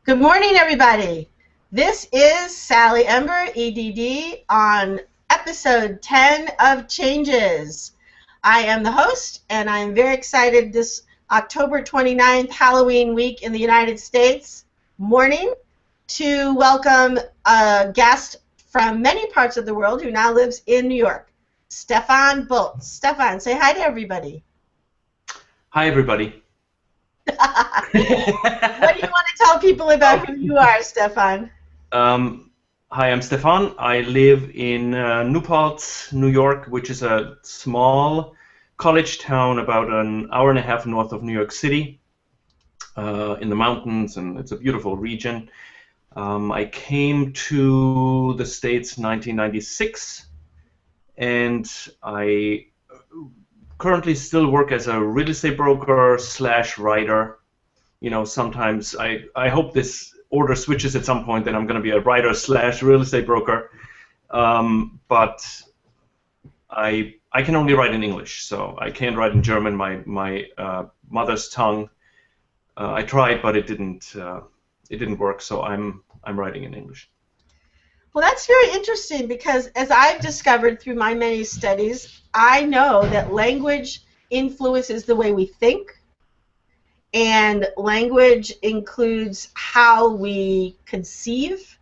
Good morning, everybody. This is Sally Ember, Edd, on episode 10 of Changes. I am the host, and I'm very excited this October 29th Halloween week in the United States morning to welcome a guest from many parts of the world who now lives in New York, Stefan Bolz. Stefan, say hi to everybody. Hi, everybody. What do you want to tell people about who you are, Stefan? Hi, I'm Stefan. I live in Newport, New York, which is a small college town about an hour and a half north of New York City, in the mountains, and it's a beautiful region. I came to the States in 1996, and I currently still work as a real estate broker / writer. You know, sometimes I hope this order switches at some point, then I'm going to be a writer / real estate broker. But I can only write in English, so I can't write in German, my mother's tongue. I tried, but it didn't work. So I'm writing in English. Well, that's very interesting because as I've discovered through my many studies, I know that language influences the way we think, and language includes how we conceive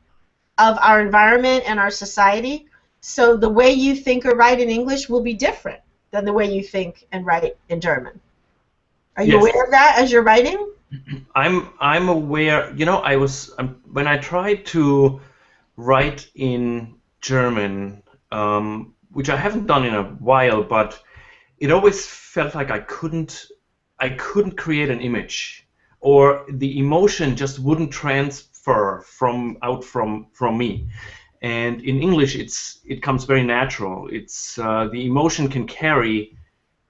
of our environment and our society. So the way you think or write in English will be different than the way you think and write in German. Are you aware of that as you're writing? I'm aware. You know, when I tried to write in German, which I haven't done in a while, but it always felt like I couldn't create an image, or the emotion just wouldn't transfer from me. And in English, it comes very natural. It's the emotion can carry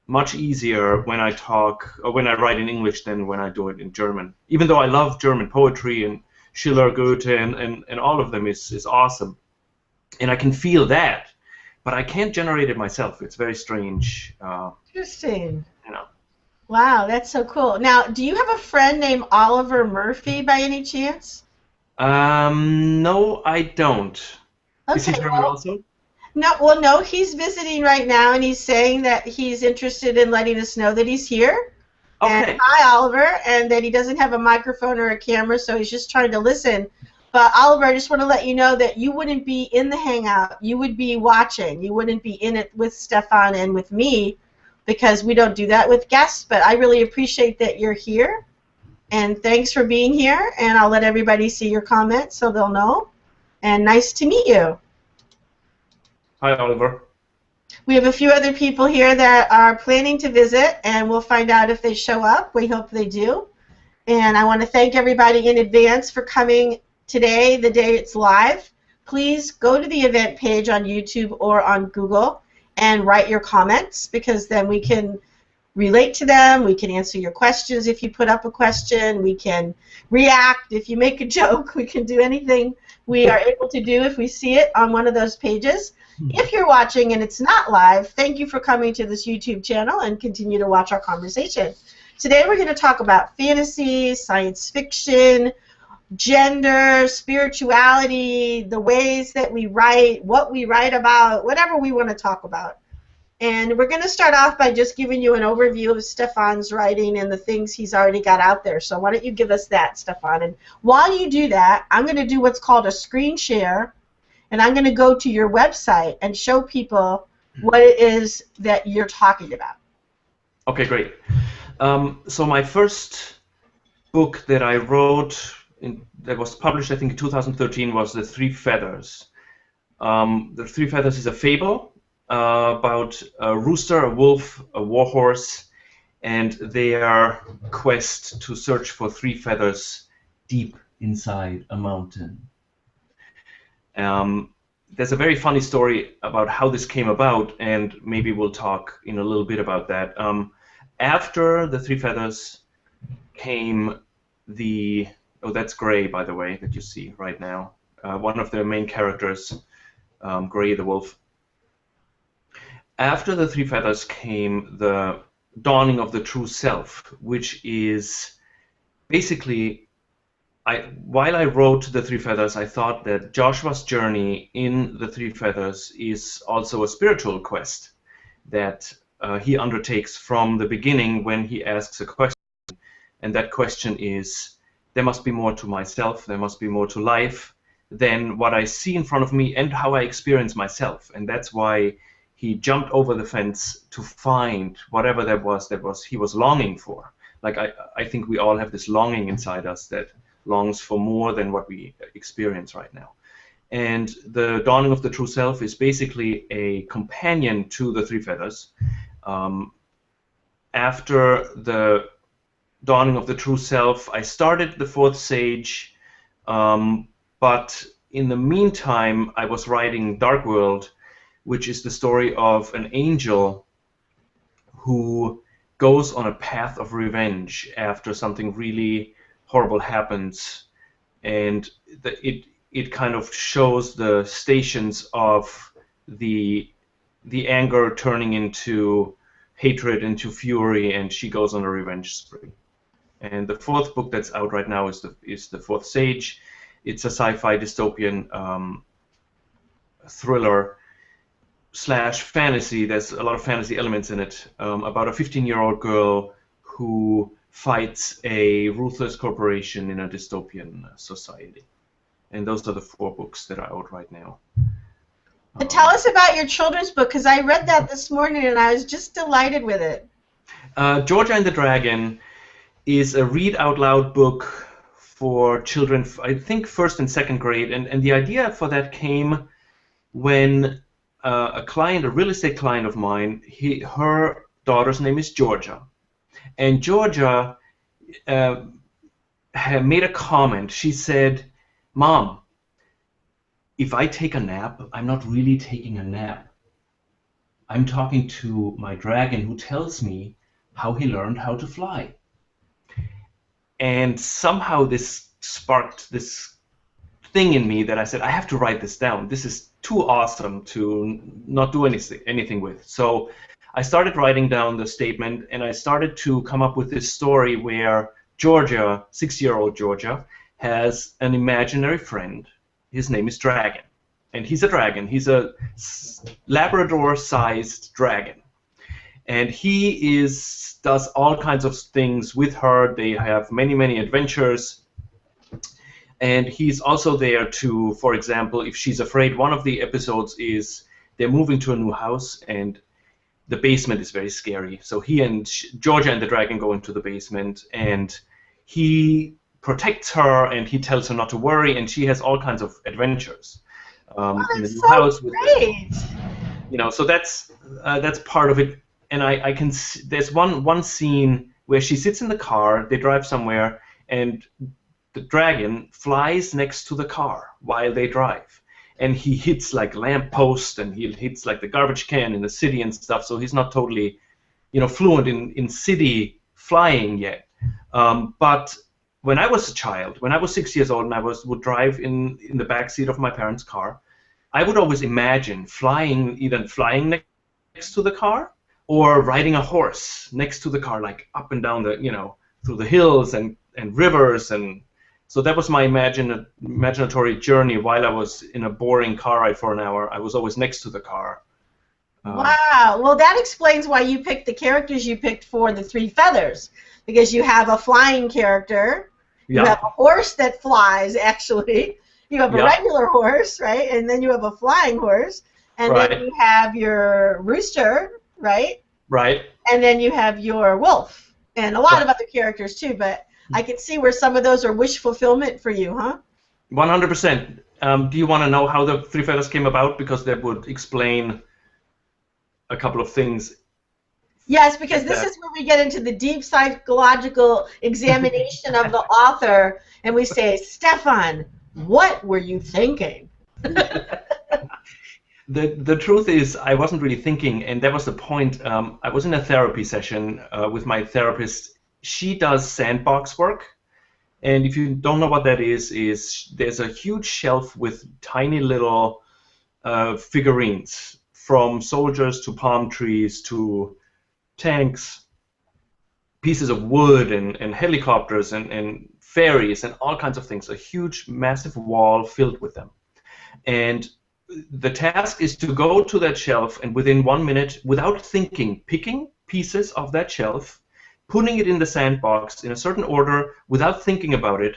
much easier when I talk or when I write in English than when I do it in German. Even though I love German poetry and Schiller, Goethe, and all of them is awesome, and I can feel that, but I can't generate it myself. It's very strange. Interesting. You know. Wow, that's so cool. Now, do you have a friend named Oliver Murphy by any chance? No, I don't. Okay, Is he German also? No, he's visiting right now, and he's saying that he's interested in letting us know that he's here. Okay. And hi, Oliver, and that he doesn't have a microphone or a camera, so he's just trying to listen. But Oliver, I just want to let you know that you wouldn't be in the Hangout. You would be watching. You wouldn't be in it with Stefan and with me, because we don't do that with guests. But I really appreciate that you're here, and thanks for being here. And I'll let everybody see your comments so they'll know. And nice to meet you. Hi, Oliver. We have a few other people here that are planning to visit, and we'll find out if they show up. We hope they do. And I want to thank everybody in advance for coming today, the day it's live. Please go to the event page on YouTube or on Google and write your comments, because then we can relate to them. We can answer your questions if you put up a question. We can react if you make a joke. We can do anything we are able to do if we see it on one of those pages. If you're watching and it's not live, thank you for coming to this YouTube channel, and continue to watch our conversation. Today we're going to talk about fantasy, science fiction, gender, spirituality, the ways that we write, what we write about, whatever we want to talk about. And we're going to start off by just giving you an overview of Stefan's writing and the things he's already got out there. So why don't you give us that, Stefan? And while you do that, I'm going to do what's called a screen share, and I'm going to go to your website and show people what it is that you're talking about. Okay, great. So my first book that I wrote, that was published, I think, in 2013, was The Three Feathers. The Three Feathers is a fable about a rooster, a wolf, a warhorse, and their quest to search for three feathers deep inside a mountain. There's a very funny story about how this came about, and maybe we'll talk in a little bit about that. After The Three Feathers came the... Oh, that's Gray, by the way, that you see right now. One of the main characters, Gray the wolf. After The Three Feathers came the dawning of the true self, which is basically while I wrote The Three Feathers, I thought that Joshua's journey in The Three Feathers is also a spiritual quest that he undertakes from the beginning when he asks a question. And that question is, there must be more to myself, there must be more to life than what I see in front of me and how I experience myself. And that's why he jumped over the fence to find whatever that was he was longing for. Like I think we all have this longing inside us that longs for more than what we experience right now. And the dawning of the true self is basically a companion to the Three Feathers. After the dawning of the true self, I started the fourth sage, but in the meantime, I was writing Dark World, which is the story of an angel who goes on a path of revenge after something really horrible happens, and it kind of shows the stations of the anger turning into hatred, into fury, and she goes on a revenge spree. And the fourth book that's out right now is the Fourth Sage. It's a sci-fi dystopian thriller / fantasy. There's a lot of fantasy elements in it, about a 15-year-old girl who fights a ruthless corporation in a dystopian society. And those are the 4 books that are out right now. Tell us about your children's book, because I read that this morning and I was just delighted with it. Georgia and the Dragon is a read out loud book for children, I think 1st and 2nd grade, and the idea for that came when a real estate client of mine, her daughter's name is Georgia, and Georgia had made a comment. She said, "Mom, if I take a nap, I'm not really taking a nap. I'm talking to my dragon who tells me how he learned how to fly." And somehow this sparked this thing in me that I said, I have to write this down. This is too awesome to not do anything with. So I started writing down the statement, and I started to come up with this story where Georgia, 6-year-old Georgia, has an imaginary friend. His name is Dragon. And he's a dragon. He's a Labrador-sized dragon. And he does all kinds of things with her. They have many, many adventures. And he's also there to, for example, if she's afraid, one of the episodes is they're moving to a new house and the basement is very scary. So he and Georgia and the dragon go into the basement, and he protects her and he tells her not to worry, and she has all kinds of adventures in the new house. Great. So that's part of it. And I can see, there's one scene where she sits in the car, they drive somewhere, and the dragon flies next to the car while they drive. And he hits like lampposts, and he hits like the garbage can in the city and stuff, so he's not totally, fluent in city flying yet. But when I was a child, when I was 6 years old and I would drive in the back seat of my parents' car, I would always imagine either flying next to the car or riding a horse next to the car, like up and down through the hills and rivers. And so that was my imaginatory journey. While I was in a boring car ride for an hour, I was always next to the car. Wow. Well, that explains why you picked the characters you picked for the Three Feathers, because you have a flying character, you have a horse that flies, actually, you have a regular horse, right, and then you have a flying horse, and then you have your rooster, right? Right. And then you have your wolf, and a lot of other characters too, but I can see where some of those are wish fulfillment for you, huh? 100%. Do you want to know how the Three Feathers came about? Because that would explain a couple of things. Yes, because this is where we get into the deep psychological examination of the author, and we say, Stefan, what were you thinking? The truth is, I wasn't really thinking, and that was the point. I was in a therapy session with my therapist. She does sandbox work, and if you don't know what that is there's a huge shelf with tiny little figurines, from soldiers to palm trees to tanks, pieces of wood and helicopters and fairies and all kinds of things, a huge, massive wall filled with them. And the task is to go to that shelf and within 1 minute, without thinking, picking pieces of that shelf, putting it in the sandbox in a certain order without thinking about it,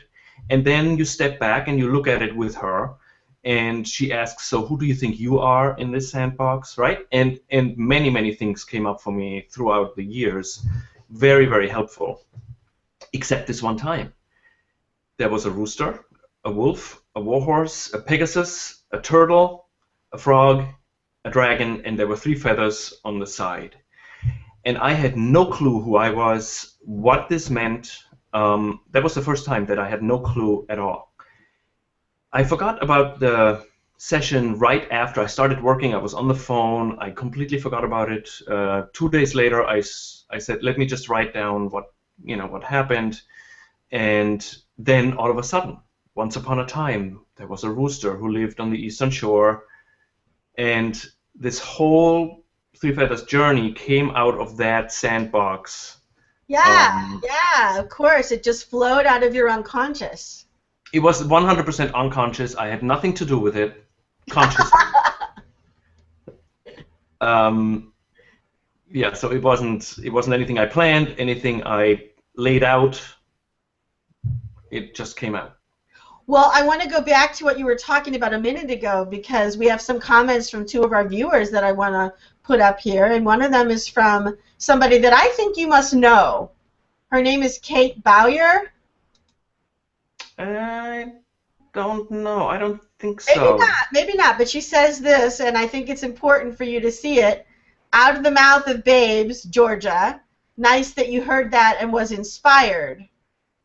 and then you step back and you look at it with her, and she asks, so who do you think you are in this sandbox, right? And many, many things came up for me throughout the years. Very, very helpful. Except this one time. There was a rooster, a wolf, a warhorse, a pegasus, a turtle, a frog, a dragon, and there were 3 feathers on the side. And I had no clue who I was, what this meant. That was the first time that I had no clue at all. I forgot about the session right after I started working. I was on the phone. I completely forgot about it. 2 days later, I said, let me just write down what happened. And then all of a sudden, once upon a time, there was a rooster who lived on the eastern shore. And this whole 3 Feathers journey came out of that sandbox. Yeah, yeah, of course. It just flowed out of your unconscious. It was 100% unconscious. I had nothing to do with it. Conscious. Yeah, so it wasn't anything I planned, anything I laid out. It just came out. Well, I want to go back to what you were talking about a minute ago because we have some comments from 2 of our viewers that I want to put up here, and one of them is from somebody that I think you must know. Her name is Kate Bowyer. I don't know. I don't think so. Maybe not, but she says this, and I think it's important for you to see it. Out of the mouth of babes, Georgia. Nice that you heard that and was inspired.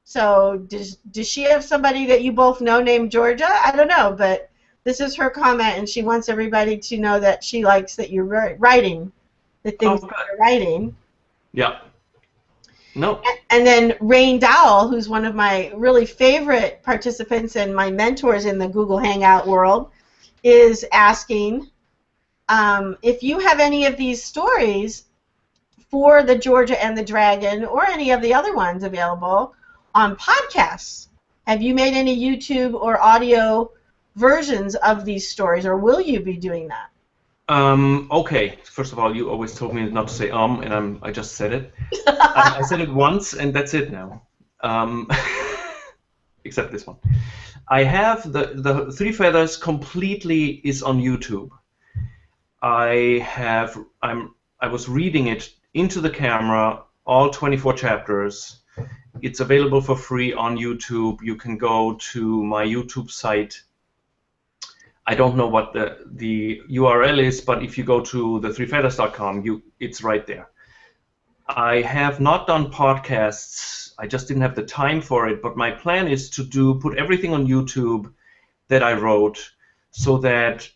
So does she have somebody that you both know named Georgia? I don't know, but this is her comment, and she wants everybody to know that she likes that you're writing the things that you're writing. Yeah. No. And then Rain Dowell, who's one of my really favorite participants and my mentors in the Google Hangout world, is asking if you have any of these stories for the Georgia and the Dragon or any of the other ones available on podcasts. Have you made any YouTube or audio versions of these stories, or will you be doing that? Okay. First of all, you always told me not to say and I just said it. I said it once, and that's it now. Except this one. I have the 3 Feathers completely is on YouTube. I was reading it into the camera, all 24 chapters. It's available for free on YouTube. You can go to my YouTube site. I don't know what the URL is, but if you go to the3feathers.com, it's right there. I have not done podcasts. I just didn't have the time for it, but my plan is to put everything on YouTube that I wrote so that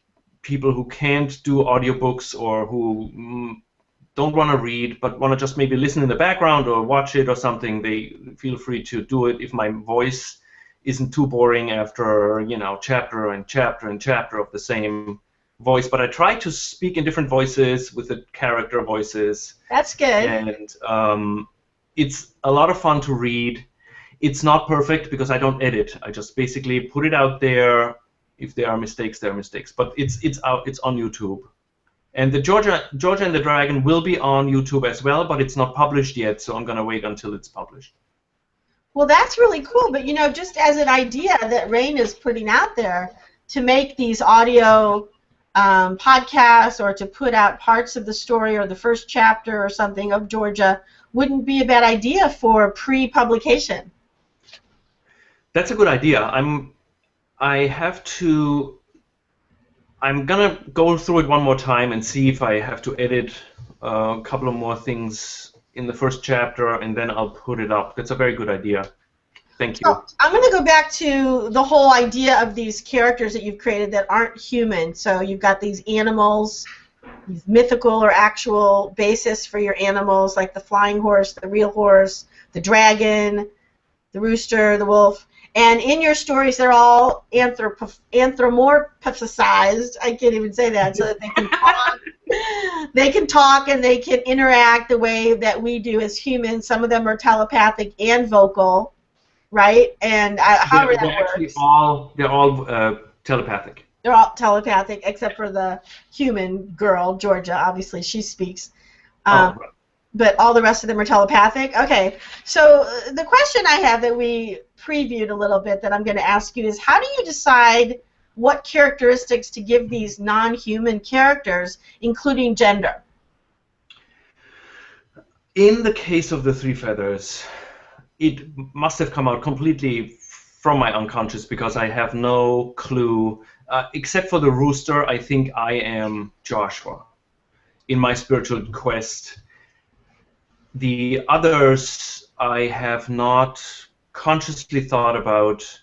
people who can't do audiobooks or who don't want to read but want to just maybe listen in the background or watch it or something, they feel free to do it if my voice isn't too boring after, chapter and chapter and chapter of the same voice. But I try to speak in different voices with the character voices. That's good. And it's a lot of fun to read. It's not perfect because I don't edit. I just basically put it out there. If there are mistakes, there are mistakes. But it's out. It's on YouTube. And the Georgia and the Dragon will be on YouTube as well, but it's not published yet, so I'm going to wait until it's published. Well, that's really cool, but just as an idea that Rain is putting out there to make these audio podcasts or to put out parts of the story or the first chapter or something of Georgia wouldn't be a bad idea for pre-publication. That's a good idea. I'm going to go through it one more time and see if I have to edit a couple of more things in the first chapter, and then I'll put it up. That's a very good idea. Thank you. So I'm going to go back to the whole idea of these characters that you've created that aren't human. So you've got these animals, these mythical or actual basis for your animals, like the flying horse, the real horse, the dragon, the rooster, the wolf. And in your stories, they're all anthropomorphized. I can't even say that, so that they can talk. They can talk and they can interact the way that we do as humans. Some of them are telepathic and vocal. right? And however that works. They're all telepathic. They're all telepathic, except for the human girl, Georgia. Obviously, she speaks. Oh, right. But all the rest of them are telepathic? Okay. So the question I have that we previewed a little bit that I'm going to ask you is, how do you decide what characteristics to give these non-human characters, including gender? In the case of the three feathers, it must have come out completely from my unconscious because I have no clue. Except for the rooster, I think I am Joshua in my spiritual quest. The others I have not consciously thought about.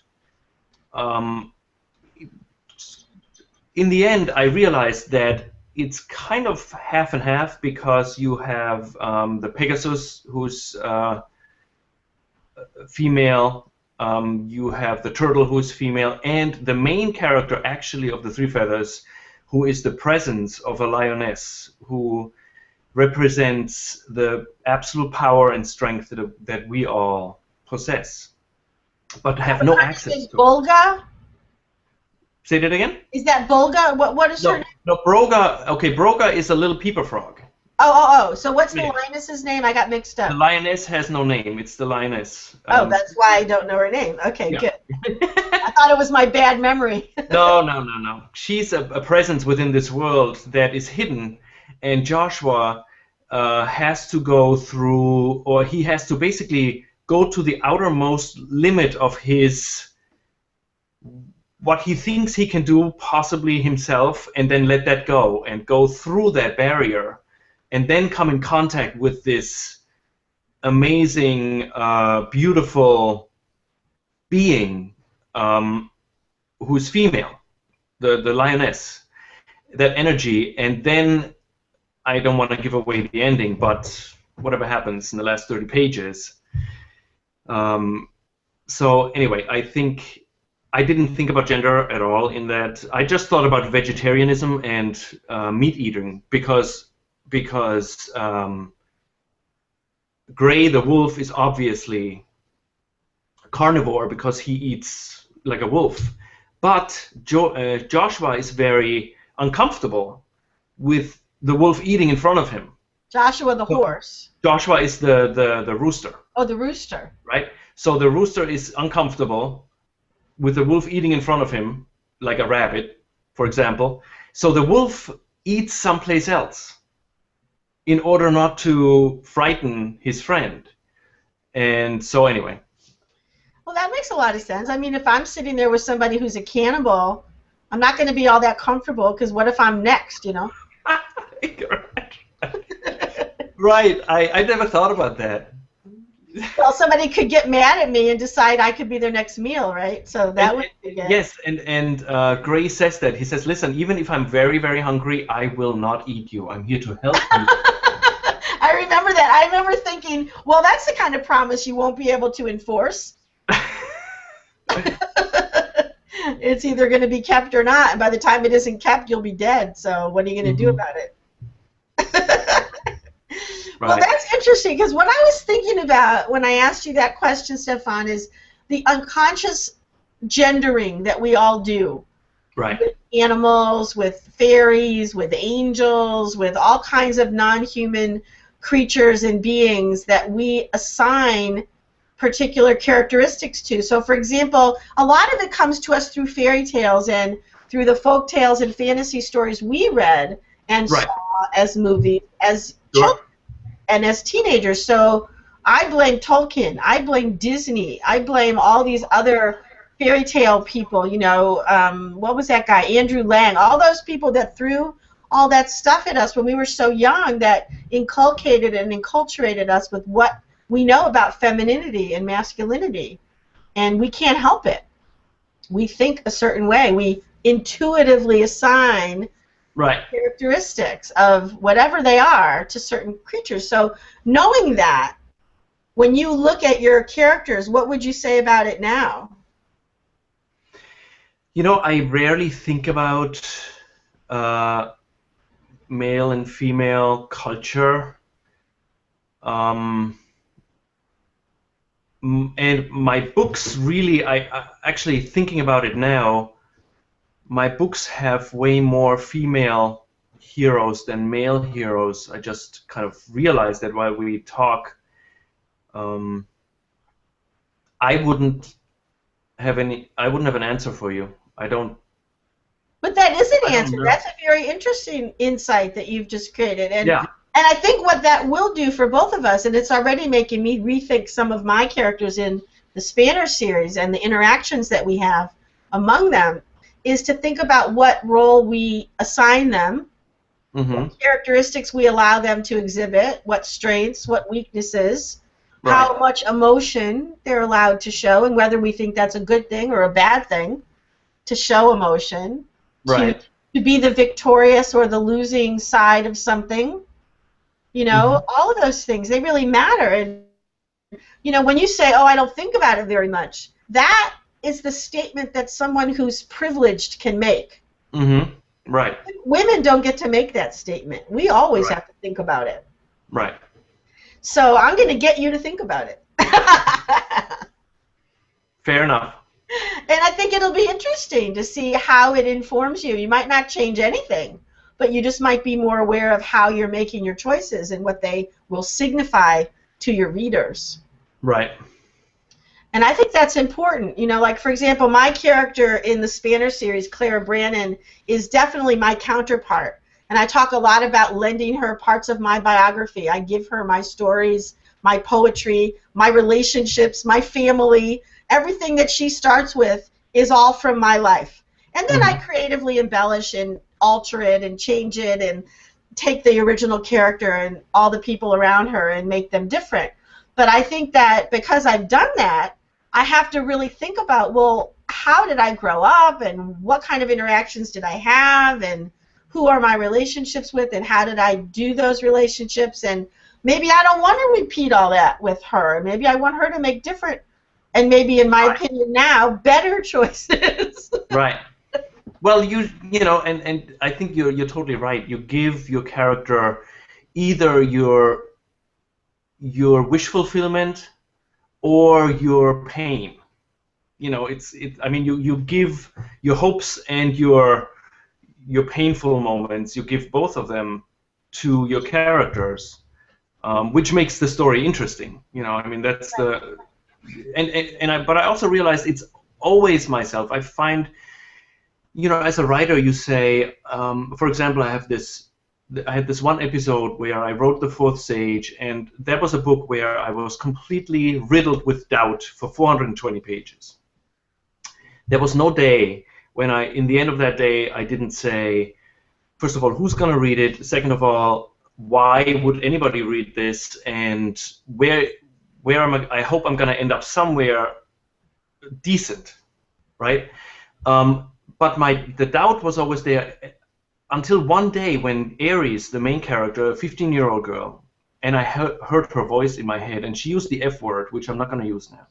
In the end, I realized that it's kind of half and half because you have the Pegasus, who's female, you have the turtle, who's female, and the main character actually of the three feathers, who is the presence of a lioness, who represents the absolute power and strength that we all possess, but have no access to. Volga? Say that again? Is that Volga? What is her name? No, Broga. Okay, Broga is a little peeper frog. Oh. So what's the lioness's name? I got mixed up. The lioness has no name. It's the lioness. That's why I don't know her name. Okay, yeah. Good. I thought it was my bad memory. No. She's a presence within this world that is hidden, and Joshua has to go through, or he has to basically go to the outermost limit of what he thinks he can do, possibly himself, and then let that go and go through that barrier and then come in contact with this amazing, beautiful being who's female, the lioness, that energy. And then, I don't want to give away the ending, but whatever happens in the last 30 pages. So anyway, I think I didn't think about gender at all in that. I just thought about vegetarianism and meat eating because Gray the wolf is obviously a carnivore because he eats like a wolf, but Joshua is very uncomfortable with the wolf eating in front of him. Joshua the horse. Joshua is the rooster. Oh, the rooster. Right? So the rooster is uncomfortable with the wolf eating in front of him, like a rabbit, for example. So the wolf eats someplace else in order not to frighten his friend. And so anyway. Well, that makes a lot of sense. I mean, if I'm sitting there with somebody who's a cannibal, I'm not going to be all that comfortable because what if I'm next, you know? Right. I never thought about that. Well, somebody could get mad at me and decide I could be their next meal, right? So that would be good. Yes, and Gray says that. He says, listen, even if I'm very, very hungry, I will not eat you. I'm here to help you. I remember that. I remember thinking, well, that's the kind of promise you won't be able to enforce. It's either going to be kept or not, and by the time it isn't kept, you'll be dead. So what are you going to do about it? Right. Well, that's interesting because what I was thinking about when I asked you that question, Stefan, is the unconscious gendering that we all do. Right. With animals, with fairies, with angels, with all kinds of non-human creatures and beings that we assign particular characteristics to. So, for example, a lot of it comes to us through fairy tales and through the folk tales and fantasy stories we read and saw as movies, as children. And as teenagers. So I blame Tolkien, I blame Disney, I blame all these other fairy tale people, you know, what was that guy, Andrew Lang, all those people that threw all that stuff at us when we were so young that inculcated and enculturated us with what we know about femininity and masculinity. And we can't help it. We think a certain way. We intuitively assign characteristics of whatever they are to certain creatures. So knowing that, when you look at your characters, what would you say about it now? You know, I rarely think about male and female culture. And my books really, I actually thinking about it now, my books have way more female heroes than male heroes. I just kind of realized that while we talk. Um, I wouldn't I wouldn't have an answer for you. But that is I an don't answer. know. That's a very interesting insight that you've just created. Yeah. And I think what that will do for both of us, and it's already making me rethink some of my characters in the Spanner series and the interactions that we have among them, is to think about what role we assign them, Mm-hmm. what characteristics we allow them to exhibit, what strengths, what weaknesses, Right. how much emotion they're allowed to show, and whether we think that's a good thing or a bad thing to show emotion, Right. to be the victorious or the losing side of something. You Mm-hmm. know, all of those things, they really matter. And, you know, when you say, oh, I don't think about it very much, that is the statement that someone who's privileged can make. Mm-hmm. Right. Women don't get to make that statement. We always Right. have to think about it. Right. So I'm going to get you to think about it. Fair enough. And I think it'll be interesting to see how it informs you. You might not change anything, but you just might be more aware of how you're making your choices and what they will signify to your readers. Right. And I think that's important. You know, like, for example, my character in the Spanner series, Clara Brannon, is definitely my counterpart. And I talk a lot about lending her parts of my biography. I give her my stories, my poetry, my relationships, my family. Everything that she starts with is all from my life. And then I creatively embellish and alter it and change it and take the original character and all the people around her and make them different. But I think that because I've done that, I have to really think about, well, how did I grow up and what kind of interactions did I have and who are my relationships with and how did I do those relationships, and maybe I don't want to repeat all that with her. Maybe I want her to make different and maybe, in my opinion now, better choices. Right. Well, you know, and I think you're totally right. You give your character either your wish fulfillment or your pain. You know, I mean, you give your hopes and your painful moments. You give both of them to your characters, which makes the story interesting. You know, I mean, that's the but I also realize it's always myself. I find, you know, as a writer, you say, for example, I had this one episode where I wrote The Fourth Sage, and that was a book where I was completely riddled with doubt for 420 pages. There was no day when in the end of that day, I didn't say, first of all, who's going to read it? Second of all, why would anybody read this? And where am I hope I'm going to end up somewhere decent, right? But the doubt was always there until one day when Aries, the main character, a 15-year-old girl, and I heard her voice in my head, and she used the F word, which I'm not going to use now.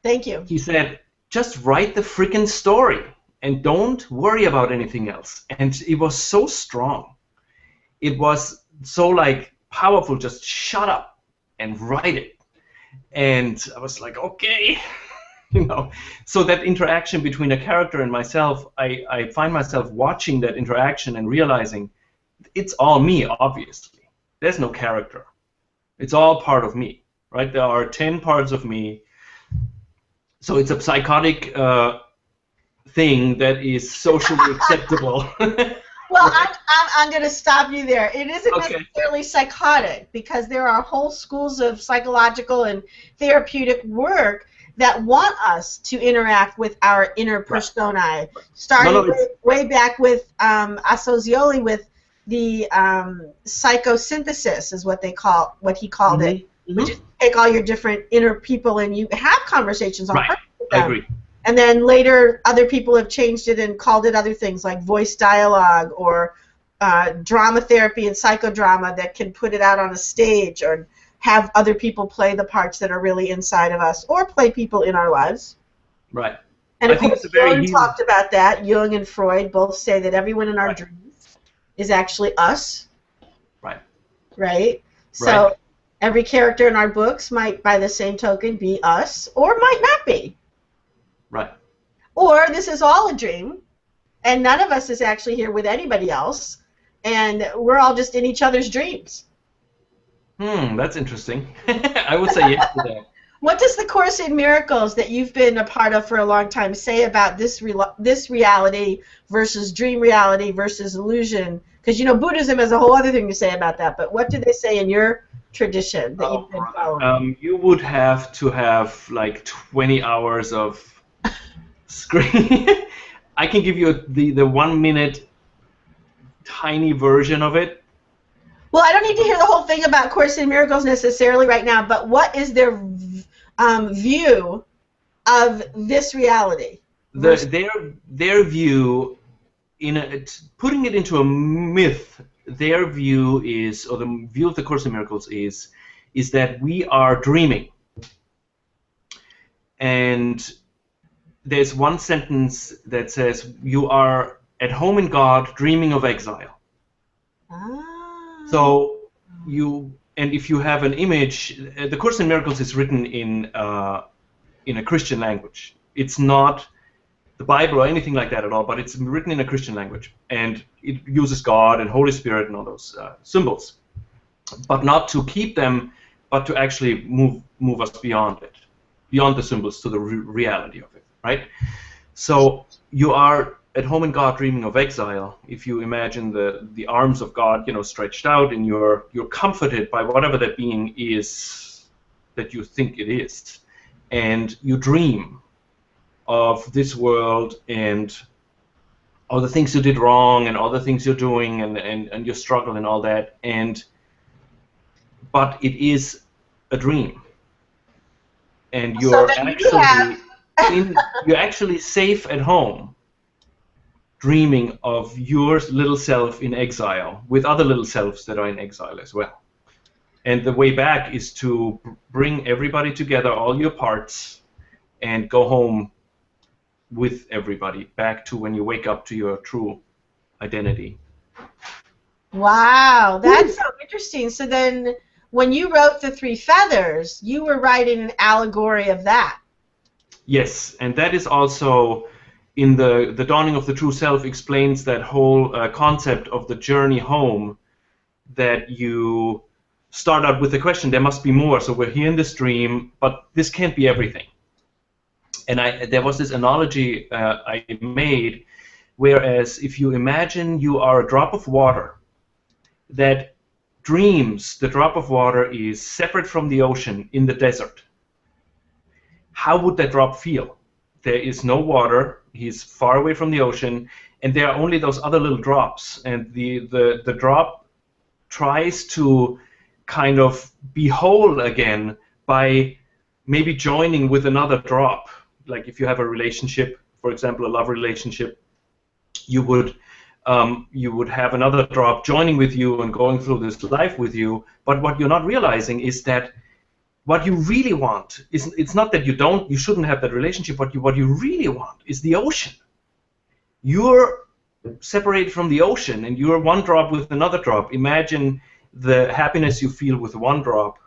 Thank you. He said, just write the freaking story and don't worry about anything else. And it was so strong. It was so, like, powerful. Just shut up and write it. And I was like, okay. You know, so that interaction between a character and myself, I find myself watching that interaction and realizing it's all me, obviously. There's no character. It's all part of me, right? There are 10 parts of me. So it's a psychotic thing that is socially acceptable. Well, I'm going to stop you there. It isn't necessarily psychotic, because there are whole schools of psychological and therapeutic work that want us to interact with our inner personae, starting way back with Asocioli with the psychosynthesis is what he called it, which is take all your different inner people and you have conversations on purpose with them. I agree. And then later, other people have changed it and called it other things like voice dialogue or drama therapy and psychodrama that can put it out on a stage or have other people play the parts that are really inside of us or play people in our lives. Right. And of course, Jung talked about that. Jung and Freud both say that everyone in our dreams is actually us. Right. Right? So Every character in our books might, by the same token, be us, or might not be. Right. Or this is all a dream, and none of us is actually here with anybody else, and we're all just in each other's dreams. That's interesting. I would say yes to that. What does the Course in Miracles that you've been a part of for a long time say about this reality versus dream reality versus illusion? Because, you know, Buddhism has a whole other thing to say about that, but what do they say in your tradition that you've been following? You would have to have like 20 hours of screen. I can give you the 1 minute tiny version of it. Well, I don't need to hear the whole thing about Course in Miracles necessarily right now, but what is their view of this reality? Their view, putting it into a myth, their view is, or the view of the Course in Miracles is that we are dreaming. And there's one sentence that says, you are at home in God, dreaming of exile. So and if you have an image, the Course in Miracles is written in a Christian language. It's not the Bible or anything like that at all, but it's written in a Christian language, and it uses God and Holy Spirit and all those symbols, but not to keep them, but to actually move us beyond it, beyond the symbols to the reality of it, right? So you are at home in God, dreaming of exile. If you imagine the arms of God, you know, stretched out, and you're comforted by whatever that being is that you think it is, and you dream of this world and all the things you did wrong and all the things you're doing and your struggle and all that, but it is a dream, and you're you're actually safe at home, dreaming of your little self in exile with other little selves that are in exile as well. And the way back is to bring everybody together, all your parts, and go home with everybody, back to when you wake up to your true identity. Wow, that's so interesting. So then when you wrote The Three Feathers, you were writing an allegory of that. Yes, and that is also in the Dawning of the True Self explains that whole concept of the journey home, that you start out with the question, there must be more, so we're here in this dream, but this can't be everything. And there was this analogy I made, whereas if you imagine you are a drop of water, that dreams, the drop of water is separate from the ocean in the desert. How would that drop feel? There is no water, he's far away from the ocean, and there are only those other little drops, and the drop tries to kind of be whole again by maybe joining with another drop. Like if you have a relationship, for example, a love relationship, you would have another drop joining with you and going through this life with you, but what you're not realizing is that what you really want is, it's not that you shouldn't have that relationship. What you really want is the ocean. You're separated from the ocean, and you're one drop with another drop. Imagine the happiness you feel with one drop,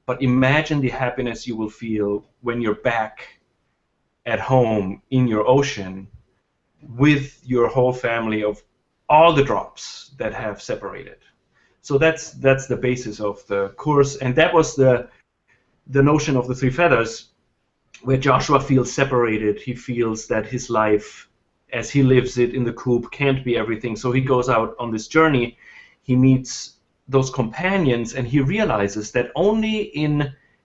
but imagine the happiness you will feel when you're back at home in your ocean with your whole family of all the drops that have separated. So that's the basis of the Course, and that was the notion of the three feathers, where Joshua feels separated. He feels that his life, as he lives it in the coop, can't be everything. So he goes out on this journey. He meets those companions, and he realizes that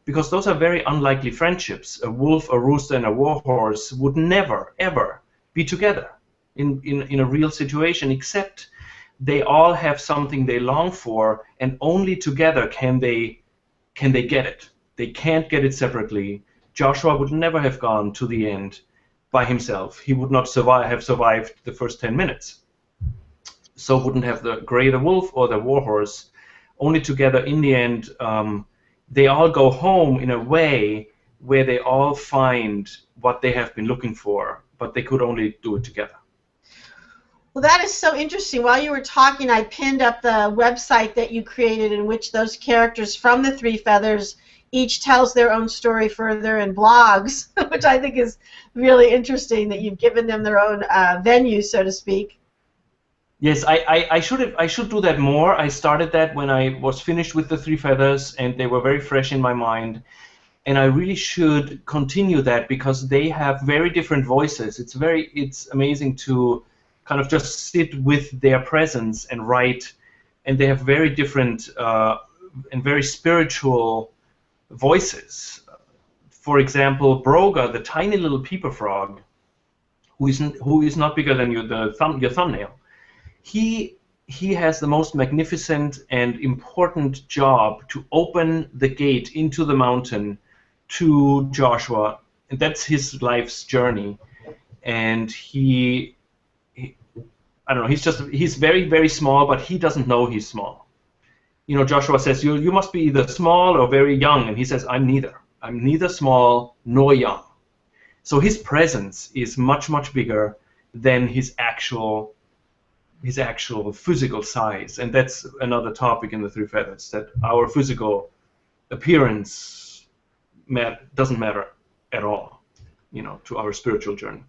because those are very unlikely friendships. A wolf, a rooster, and a warhorse would never, ever be together in a real situation, except they all have something they long for, and only together can they get it. They can't get it separately. Joshua would never have gone to the end by himself. He would not have survived the first 10 minutes. So wouldn't have the gray, the wolf, or the warhorse. Only together in the end, they all go home in a way where they all find what they have been looking for, but they could only do it together. Well, that is so interesting. While you were talking, I pinned up the website that you created in which those characters from the Three Feathers each tells their own story further in blogs, which I think is really interesting that you've given them their own venue, so to speak. Yes, I should do that more. I started that when I was finished with the Three Feathers, and they were very fresh in my mind. And I really should continue that because they have very different voices. It's amazing to kind of just sit with their presence and write, and they have very different and very spiritual voices. For example, Broga, the tiny little peeper frog, who is not bigger than your thumbnail, he has the most magnificent and important job to open the gate into the mountain to Joshua, and that's his life's journey. And I don't know, he's very, very small, but he doesn't know he's small. You know, Joshua says, you must be either small or very young, and he says, I'm neither. I'm neither small nor young. So his presence is much, much bigger than his actual physical size. And that's another topic in the Three Feathers, that our physical appearance doesn't matter at all, you know, to our spiritual journey.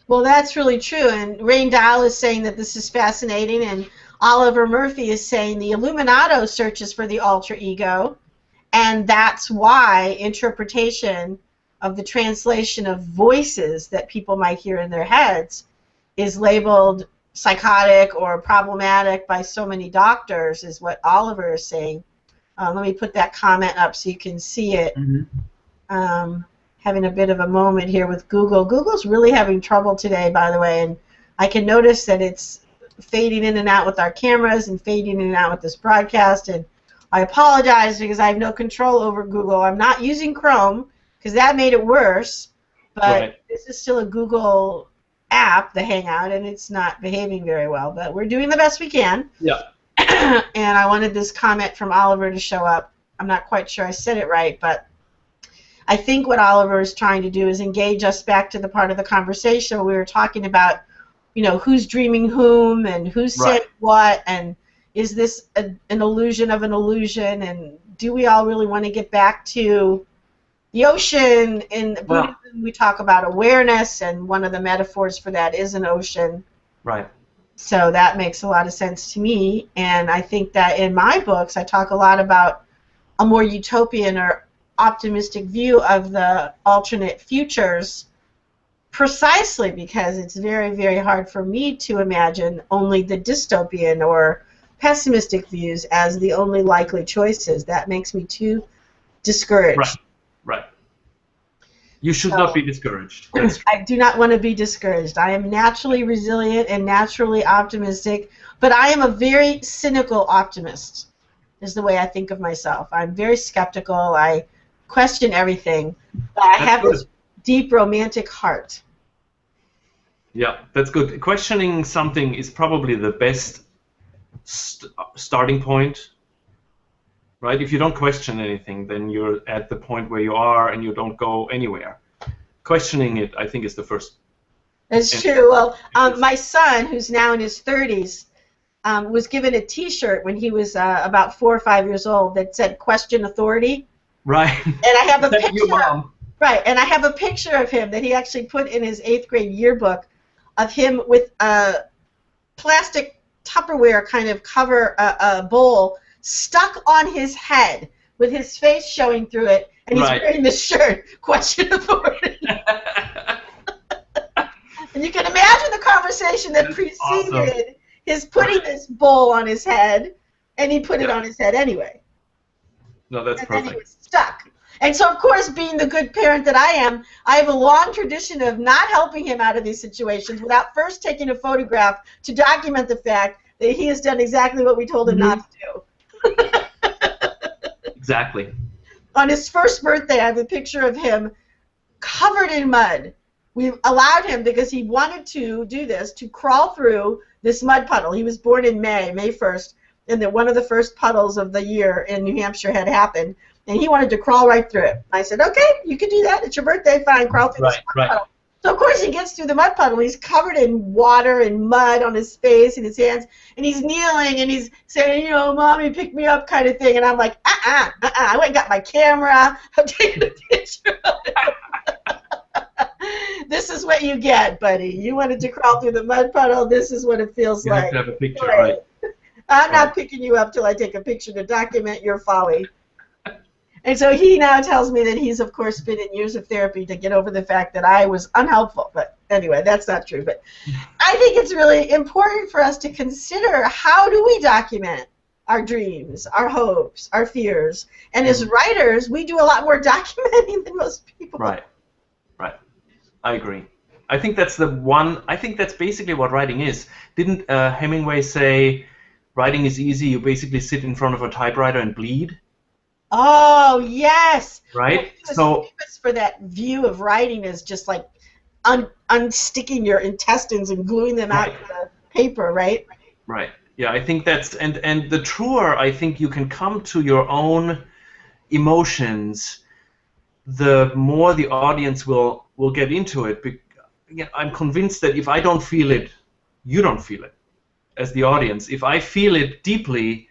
Well, that's really true, and Rain Dahl is saying that this is fascinating, and Oliver Murphy is saying the Illuminato searches for the alter ego, and that's why interpretation of the translation of voices that people might hear in their heads is labeled psychotic or problematic by so many doctors, is what Oliver is saying. Let me put that comment up so you can see it. Mm-hmm. Having a bit of a moment here with Google. Google's really having trouble today, by the way, and I can notice that it's fading in and out with our cameras and fading in and out with this broadcast, and I apologize because I have no control over Google. I'm not using Chrome because that made it worse, but right. This is still a Google app, the Hangout, and it's not behaving very well, but we're doing the best we can. Yeah. And I wanted this comment from Oliver to show up. I'm not quite sure I said it right, but I think what Oliver is trying to do is engage us back to the part of the conversation where we were talking about, you know, who's dreaming whom and who's saying what, and is this an illusion of an illusion, and do we all really want to get back to the ocean? In Buddhism, we talk about awareness, and one of the metaphors for that is an ocean. Right. So that makes a lot of sense to me, and I think that in my books I talk a lot about a more utopian or optimistic view of the alternate futures, precisely because it's very, very hard for me to imagine only the dystopian or pessimistic views as the only likely choices. That makes me too discouraged. Right. Right. You should not be discouraged. That's true. I do not want to be discouraged. I am naturally resilient and naturally optimistic, but I am a very cynical optimist, is the way I think of myself. I'm very skeptical. I question everything, but I have this deep romantic heart. Yeah, that's good. Questioning something is probably the best starting point, right? If you don't question anything, then you're at the point where you are and you don't go anywhere. Questioning it, I think, is the first. That's true. Well, my son, who's now in his 30s, was given a T-shirt when he was about 4 or 5 years old that said "Question Authority." Right. And I have a picture. Your mom. Right, and I have a picture of him that he actually put in his 8th grade yearbook of him with a plastic Tupperware kind of cover a bowl stuck on his head with his face showing through it, and he's wearing this shirt, "Question Authority." And you can imagine the conversation that preceded his putting this bowl on his head, and he put it on his head anyway. No, that's and perfect. Then he was stuck. And so, of course, being the good parent that I am, I have a long tradition of not helping him out of these situations without first taking a photograph to document the fact that he has done exactly what we told him not to do. Exactly. On his first birthday, I have a picture of him covered in mud. We allowed him, because he wanted to do this, to crawl through this mud puddle. He was born in May 1st, and that one of the first puddles of the year in New Hampshire had happened, and he wanted to crawl right through it. I said, okay, you can do that. It's your birthday. Fine, crawl through this puddle. So, of course, he gets through the mud puddle. He's covered in water and mud on his face and his hands, and he's kneeling, and he's saying, Mommy, pick me up kind of thing. And I'm like, I went and got my camera. I'm taking a picture of it. This is what you get, buddy. You wanted to crawl through the mud puddle. This is what it feels like. You have to have a picture, right? I'm not picking you up till I take a picture to document your folly. And so he now tells me that he's, of course, been in years of therapy to get over the fact that I was unhelpful. But anyway, that's not true. But I think it's really important for us to consider, how do we document our dreams, our hopes, our fears? And as writers, we do a lot more documenting than most people. Right. I agree. I think that's basically what writing is. Didn't Hemingway say, writing is easy, you basically sit in front of a typewriter and bleed? Oh, yes. Right? So famous for that view of writing as just like unsticking your intestines and gluing them out to the paper, right? Right. Yeah, I think that's, and the truer I think you can come to your own emotions, the more the audience will get into it. I'm convinced that if I don't feel it, you don't feel it as the audience. If I feel it deeply,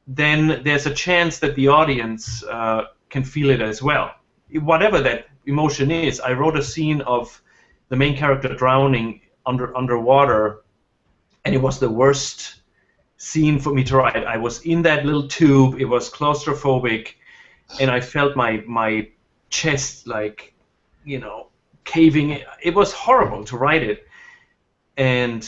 then there's a chance that the audience can feel it as well. Whatever that emotion is. I wrote a scene of the main character drowning underwater, and it was the worst scene for me to write. I was in that little tube, it was claustrophobic, and I felt my chest like, caving. It was horrible to write it. And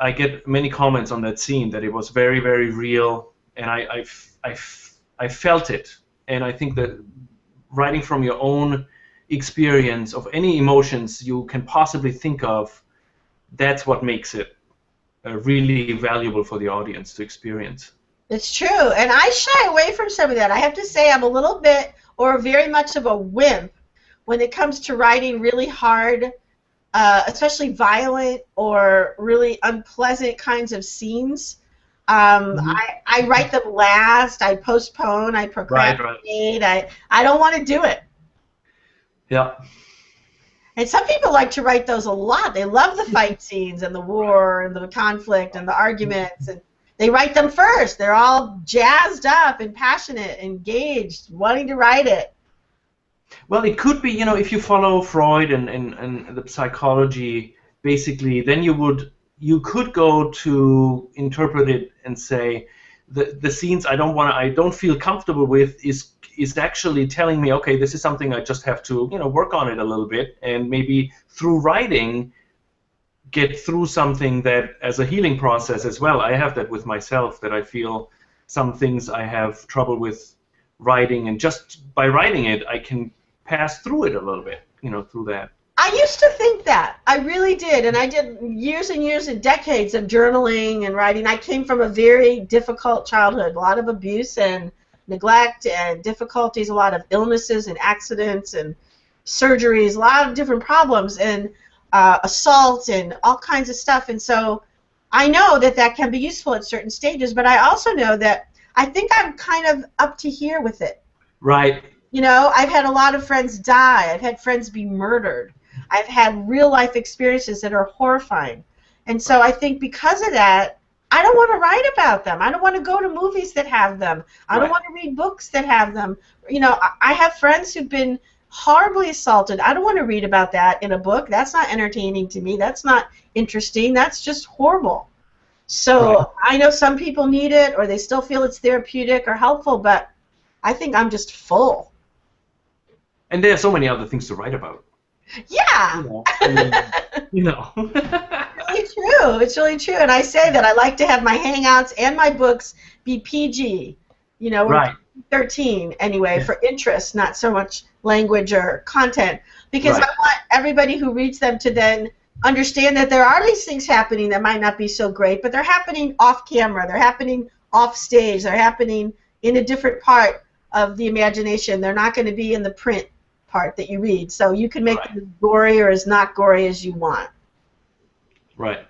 I get many comments on that scene that it was very, very real, and I felt it. And I think that writing from your own experience of any emotions you can possibly think of, that's what makes it really valuable for the audience to experience. It's true, and I shy away from some of that. I have to say I'm a little bit, or very much of a wimp when it comes to writing really hard, especially violent or really unpleasant kinds of scenes. I write them last. I postpone. I procrastinate. Right. I don't want to do it. Yeah. And some people like to write those a lot. They love the fight scenes and the war and the conflict and the arguments, and they write them first. They're all jazzed up and passionate, engaged, wanting to write it. Well, it could be, if you follow Freud and the psychology, basically, then you could go to interpret it and say the scenes I don't feel comfortable with is actually telling me, okay, this is something I just have to work on it a little bit, and maybe through writing get through something that as a healing process as well. I have that with myself, that I feel some things I have trouble with writing, and just by writing it I can pass through it a little bit, through that. I used to think that. I really did, and I did years and years and decades of journaling and writing. I came from a very difficult childhood, a lot of abuse and neglect and difficulties, a lot of illnesses and accidents and surgeries, a lot of different problems, and assault and all kinds of stuff. And so I know that can be useful at certain stages, but I also know that I think I'm kind of up to here with it. Right. I've had a lot of friends die. I've had friends be murdered. I've had real-life experiences that are horrifying. And so I think because of that, I don't want to write about them. I don't want to go to movies that have them. I don't want to read books that have them. I have friends who've been horribly assaulted. I don't want to read about that in a book. That's not entertaining to me. That's not interesting. That's just horrible. So I know some people need it, or they still feel it's therapeutic or helpful, but I think I'm just full. And there are so many other things to write about. Yeah. It's really true. It's really true. And I say that I like to have my hangouts and my books be PG, right. 13 anyway, for interest, not so much language or content, because I want everybody who reads them to then understand that there are these things happening that might not be so great, but they're happening off camera, they're happening off stage, they're happening in a different part of the imagination. They're not going to be in the print part that you read, so you can make them as gory or as not gory as you want. Right.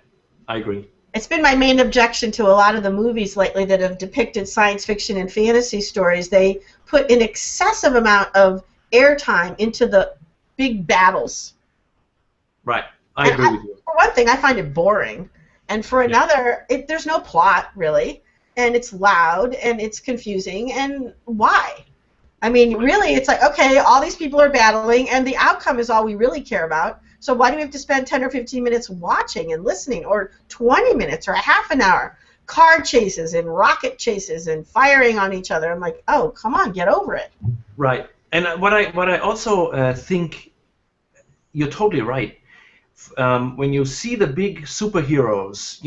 I agree. It's been my main objection to a lot of the movies lately that have depicted science fiction and fantasy stories. They put an excessive amount of airtime into the big battles. Right. I agree with you. For one thing, I find it boring. And for another, there's no plot, really. And it's loud, and it's confusing. And why? I mean, really, it's like, okay, all these people are battling, and the outcome is all we really care about. So why do we have to spend 10 or 15 minutes watching and listening, or 20 minutes or a half an hour? Car chases and rocket chases and firing on each other. I'm like, oh, come on, get over it. Right. And what I also think, you're totally right. When you see the big superheroes,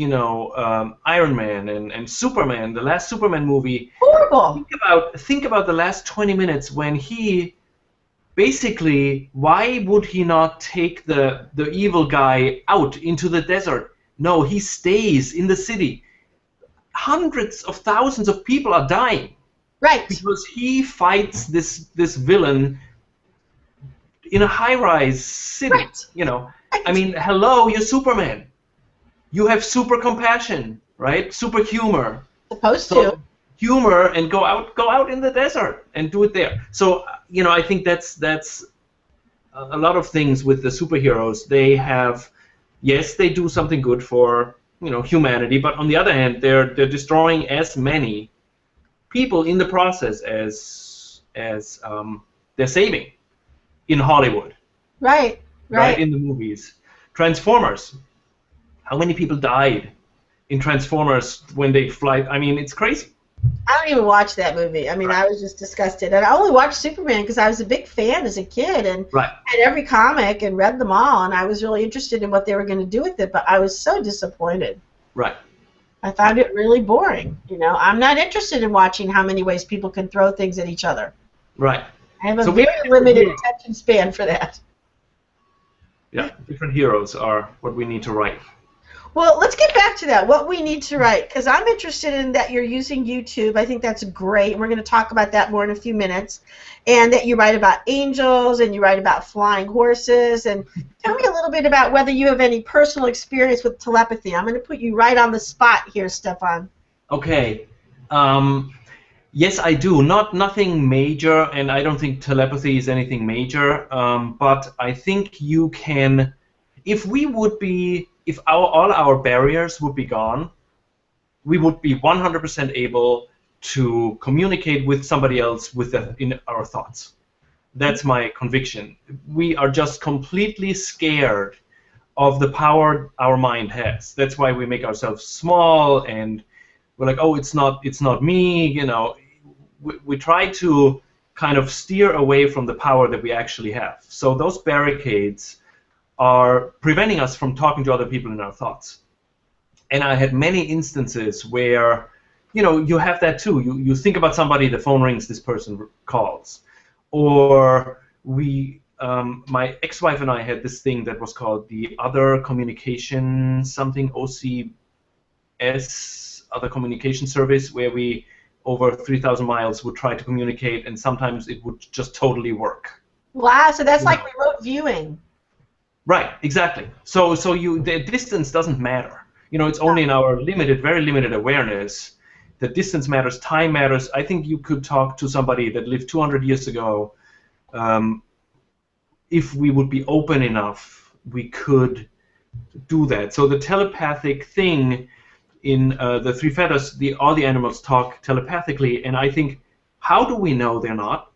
Iron Man and Superman, the last Superman movie, horrible. Think about the last 20 minutes when he basically, why would he not take the evil guy out into the desert? No, he stays in the city. Hundreds of thousands of people are dying. Right. Because he fights this villain in a high-rise city. Right. I mean, hello, you're Superman. You have super compassion, right? Super humor. Supposed to. Humor, and go out in the desert and do it there. So, I think that's a lot of things with the superheroes. They have, yes, they do something good for, humanity, but on the other hand, they're destroying as many people in the process as they're saving in Hollywood. Right. Right, in the movies. Transformers. How many people died in Transformers when they fly? I mean, it's crazy. I don't even watch that movie. I mean, I was just disgusted. And I only watched Superman because I was a big fan as a kid and had every comic and read them all, and I was really interested in what they were going to do with it, but I was so disappointed. Right. I found it really boring. I'm not interested in watching how many ways people can throw things at each other. Right. I have a very limited attention span for that. Yeah, different heroes are what we need to write. Well, let's get back to that, what we need to write, because I'm interested in that you're using YouTube. I think that's great, and we're going to talk about that more in a few minutes, and that you write about angels, and you write about flying horses, and tell me a little bit about whether you have any personal experience with telepathy. I'm going to put you right on the spot here, Stefan. Okay. Yes, I do. Nothing major, and I don't think telepathy is anything major. But I think you can, if all our barriers would be gone, we would be 100% able to communicate with somebody else in our thoughts. That's my conviction. We are just completely scared of the power our mind has. That's why we make ourselves small, and we're like, oh, it's not me. We try to kind of steer away from the power that we actually have. So those barricades are preventing us from talking to other people in our thoughts. And I had many instances where, you have that too. You think about somebody, the phone rings, this person calls. Or my ex-wife and I had this thing that was called the Other Communication something, OCS, Other Communication Service, where we, over 3,000 miles, would try to communicate, and sometimes it would just totally work. Wow, so that's like remote viewing. Right, exactly. So the distance doesn't matter. It's only in our very limited awareness that distance matters, time matters. I think you could talk to somebody that lived 200 years ago. If we would be open enough, we could do that. So the telepathic thing in the Three Feathers, all the animals talk telepathically, and I think, how do we know they're not?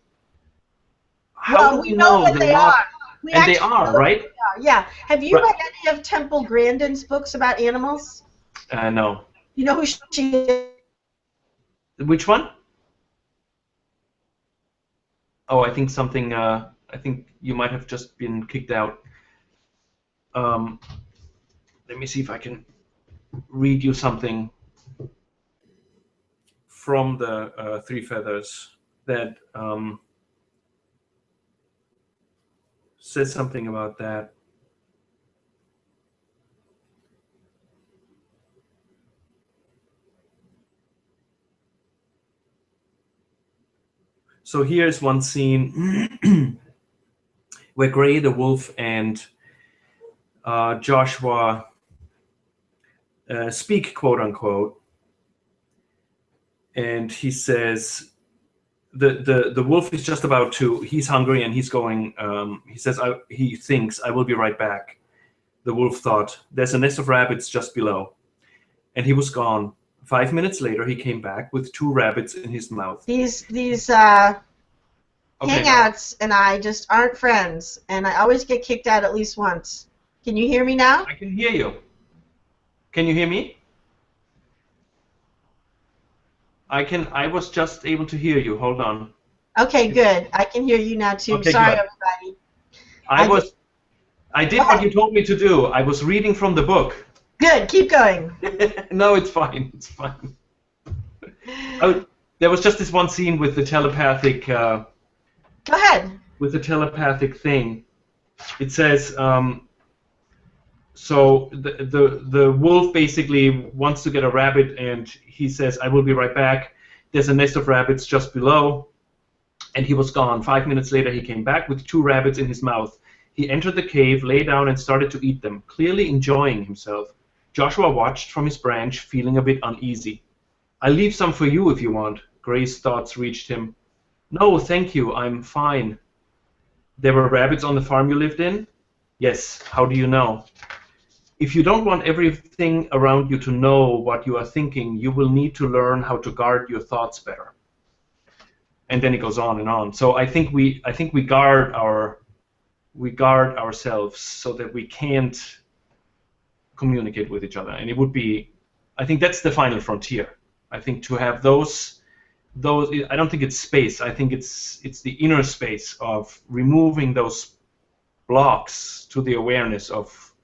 How do we know that they are? And they are, right? Yeah. Have you read any of Temple Grandin's books about animals? No. You know who she is? Which one? Oh, I think something. I think you might have just been kicked out. Let me see if I can read you something from the Three Feathers that says something about that. So here's one scene where Gray the wolf and Joshua speak, quote unquote, and he says the wolf is just about to, he's hungry and he's going, he says, he thinks, I will be right back. the wolf thought. There's a nest of rabbits just below. And he was gone. 5 minutes later, he came back with 2 rabbits in his mouth. These Okay. Hangouts and I just aren't friends, and I always get kicked out at least once. Can you hear me now? I can hear you. Can you hear me? I was just able to hear you. Hold on. Okay, good. I can hear you now too. Okay, Sorry, good. everybody. I did what you told me to do. I was reading from the book. Good. Keep going. No, it's fine. It's fine. Oh, there was just this one scene with the telepathic. Go ahead. With the telepathic thing, it says. So the wolf basically wants to get a rabbit, and he says, "I will be right back. There's a nest of rabbits just below." And he was gone. 5 minutes later, he came back with 2 rabbits in his mouth. He entered the cave, lay down, and started to eat them, clearly enjoying himself. Joshua watched from his branch, feeling a bit uneasy. "I'll leave some for you if you want." Gray's thoughts reached him. "No, thank you. I'm fine." "There were rabbits on the farm you lived in?" "Yes. How do you know?" "If you don't want everything around you to know what you are thinking, you will need to learn how to guard your thoughts better." And then it goes on and on. So I think we guard ourselves so that we can't communicate with each other. And it would be, I think that's the final frontier. I think to have those I don't think it's space. I think it's the inner space of removing those blocks to the awareness of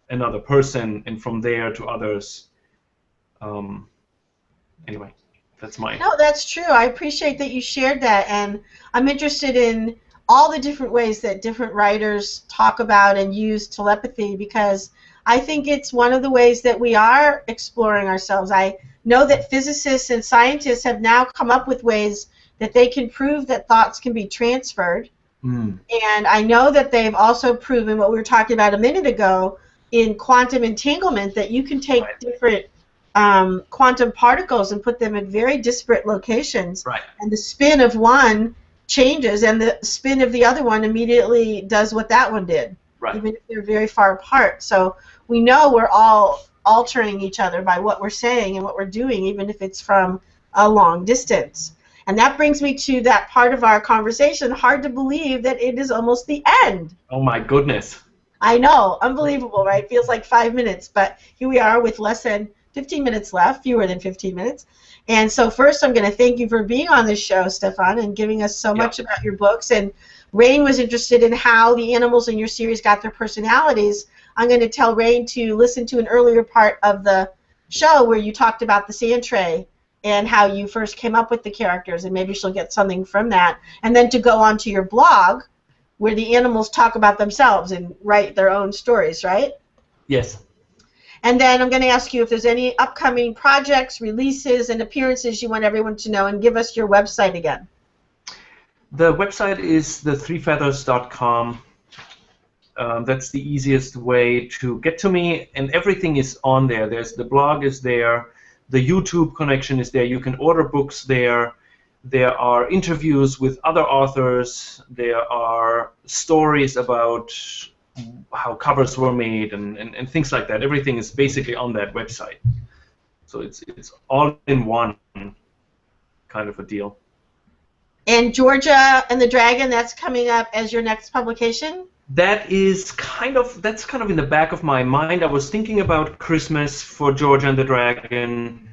another person, and from there to others. Anyway, that's my... No, that's true. I appreciate that you shared that, and I'm interested in all the different ways that different writers talk about and use telepathy, because I think it's one of the ways that we are exploring ourselves. I know that physicists and scientists have now come up with ways that they can prove that thoughts can be transferred. And I know that they've also proven what we were talking about a minute ago in quantum entanglement, that you can take different quantum particles and put them in very disparate locations, and the spin of one changes and the spin of the other one immediately does what that one did, even if they're very far apart. So we know we're all altering each other by what we're saying and what we're doing, even if it's from a long distance. And that brings me to that part of our conversation. Hard to believe that it is almost the end. Oh my goodness. I know, unbelievable, right? Feels like 5 minutes, but here we are with less than 15 minutes left, fewer than 15 minutes. And so first I'm going to thank you for being on this show, Stefan, and giving us so much about your books. And Rain was interested in how the animals in your series got their personalities. I'm going to tell Rain to listen to an earlier part of the show where you talked about the sand tray and how you first came up with the characters, and maybe she'll get something from that. And then to go on to your blog, where the animals talk about themselves and write their own stories, right? Yes. And then I'm going to ask you if there's any upcoming projects, releases, and appearances you want everyone to know, and give us your website again. The website is the3feathers.com. That's the easiest way to get to me, and everything is on there. The blog is there, the YouTube connection is there. You can order books there. There are interviews with other authors. There are stories about how covers were made and things like that. Everything is basically on that website. So it's all in one kind of a deal. And Georgia and the Dragon, that's coming up as your next publication? That's kind of in the back of my mind. I was thinking about Christmas for Georgia and the Dragon.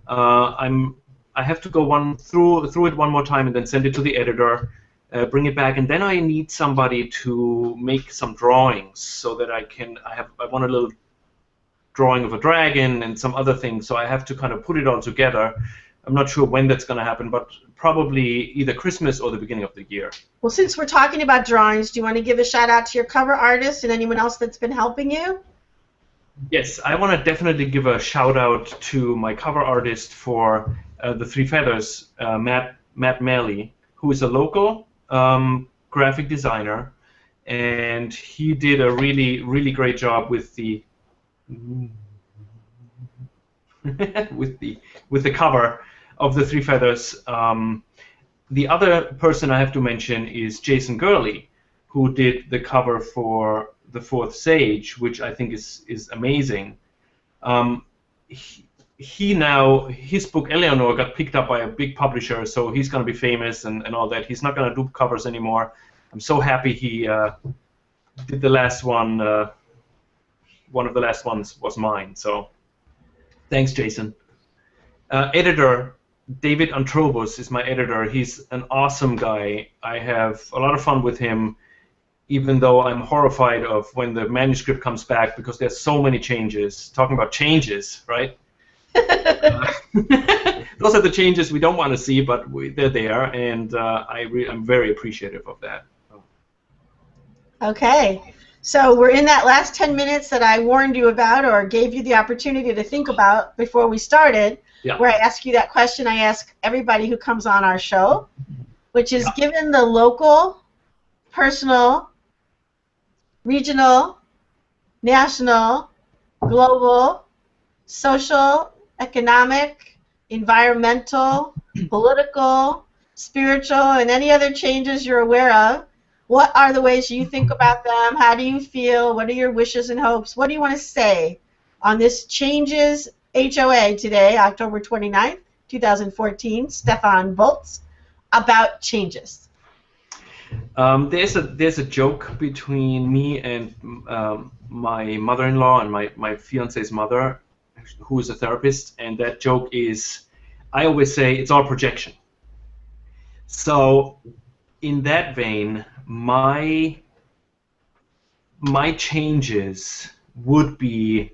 I have to go through it one more time and then send it to the editor, bring it back, and then I need somebody to make some drawings so that I want a little drawing of a dragon and some other things, so I have to kind of put it all together. I'm not sure when that's going to happen, but probably either Christmas or the beginning of the year. Well, since we're talking about drawings, do you want to give a shout out to your cover artist and anyone else that's been helping you? Yes, I want to definitely give a shout out to my cover artist for the Three Feathers, Matt Malley, who is a local graphic designer, and he did a really, really great job with the with the cover of the Three Feathers. The other person I have to mention is Jason Gurley, who did the cover for the fourth sage, which I think is amazing. He now, his book Eleanor got picked up by a big publisher, so he's going to be famous and all that. He's not going to do covers anymore. I'm so happy he did the last one. One of the last ones was mine. So thanks, Jason. Editor David Antrobus is my editor. He's an awesome guy. I have a lot of fun with him, even though I'm horrified of when the manuscript comes back because there's so many changes. Talking about changes, right? Those are the changes we don't want to see, but they're there, and I'm very appreciative of that. Okay, so we're in that last 10 minutes that I warned you about or gave you the opportunity to think about before we started, where I ask you that question I ask everybody who comes on our show, which is given the local, personal, regional, national, global, social, economic, environmental, political, spiritual, and any other changes you're aware of, what are the ways you think about them? How do you feel? What are your wishes and hopes? What do you want to say on this Changes HOA today, October 29th, 2014, Stefan Bolz, about changes? There's a joke between me and my mother-in-law and my fiance's mother, who is a therapist, and that joke is, I always say, it's all projection. So in that vein, my changes would be